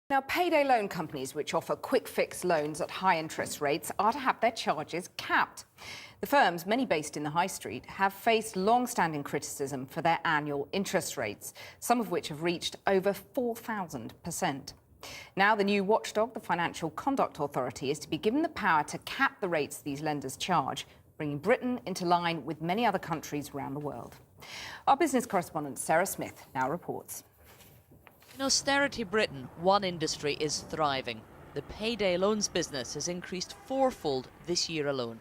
Now, payday loan companies which offer quick-fix loans at high interest rates are to have their charges capped. The firms, many based in the high street, have faced long-standing criticism for their annual interest rates, some of which have reached over 4,000%. Now, the new watchdog, the Financial Conduct Authority, is to be given the power to cap the rates these lenders charge, bringing Britain into line with many other countries around the world. Our business correspondent Sarah Smith now reports. In austerity Britain, one industry is thriving. The payday loans business has increased fourfold this year alone.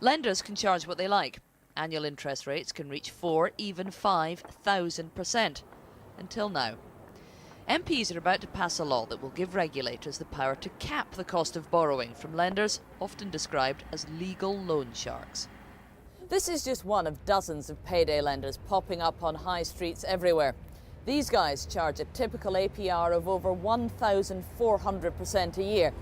Lenders can charge what they like. Annual interest rates can reach 4, even 5,000%. Until now. MPs are about to pass a law that will give regulators the power to cap the cost of borrowing from lenders, often described as legal loan sharks. This is just one of dozens of payday lenders popping up on high streets everywhere. These guys charge a typical APR of over 1,400% a year.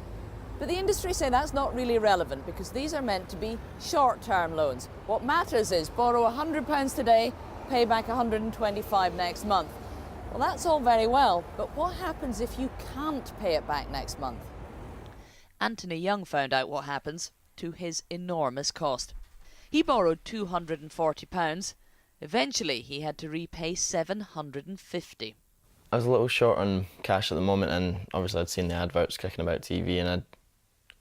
But the industry say that's not really relevant because these are meant to be short-term loans. What matters is borrow £100 today, pay back £125 next month. Well, that's all very well, but what happens if you can't pay it back next month? Anthony Young found out what happens, to his enormous cost. He borrowed £240. Eventually, he had to repay £750. I was a little short on cash at the moment, and obviously I'd seen the adverts kicking about TV, and I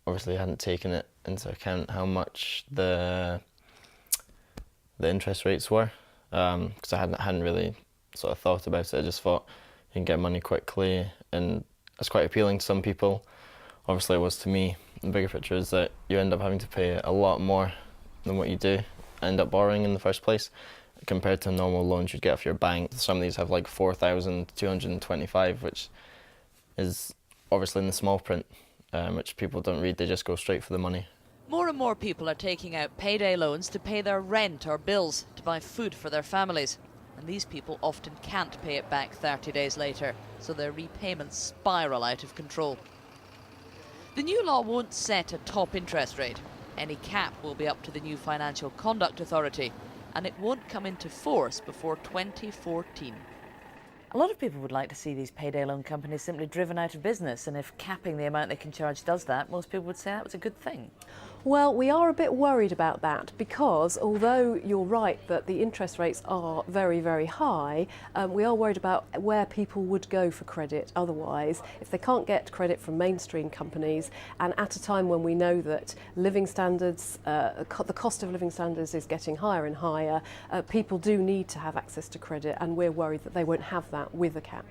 obviously hadn't taken it into account how much the interest rates were, because I hadn't really sort of thought about it. I just thought you can get money quickly, and it's quite appealing to some people. Obviously, it was to me. The bigger picture is that you end up having to pay a lot more than what you do end up borrowing in the first place, compared to normal loans you'd get off your bank. Some of these have like 4,225, which is obviously in the small print, which people don't read, they just go straight for the money. More and more people are taking out payday loans to pay their rent or bills, to buy food for their families. And these people often can't pay it back 30 days later, so their repayments spiral out of control. The new law won't set a top interest rate. Any cap will be up to the new Financial Conduct Authority, and it won't come into force before 2014. A lot of people would like to see these payday loan companies simply driven out of business, and if capping the amount they can charge does that, most people would say that was a good thing. Well, we are a bit worried about that because although you're right that the interest rates are very, very high, we are worried about where people would go for credit otherwise if they can't get credit from mainstream companies, and at a time when we know that living standards, the cost of living standards is getting higher and higher, people do need to have access to credit, and we're worried that they won't have that with a cap.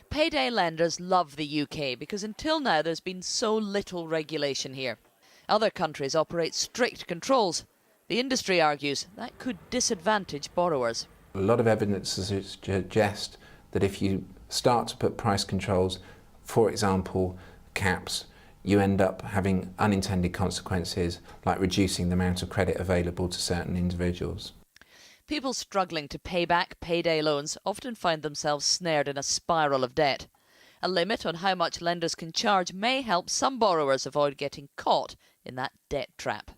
Payday lenders love the UK because until now there's been so little regulation here. Other countries operate strict controls. The industry argues that could disadvantage borrowers. A lot of evidence suggests that if you start to put price controls, for example, caps, you end up having unintended consequences like reducing the amount of credit available to certain individuals. People struggling to pay back payday loans often find themselves snared in a spiral of debt. A limit on how much lenders can charge may help some borrowers avoid getting caught in that debt trap.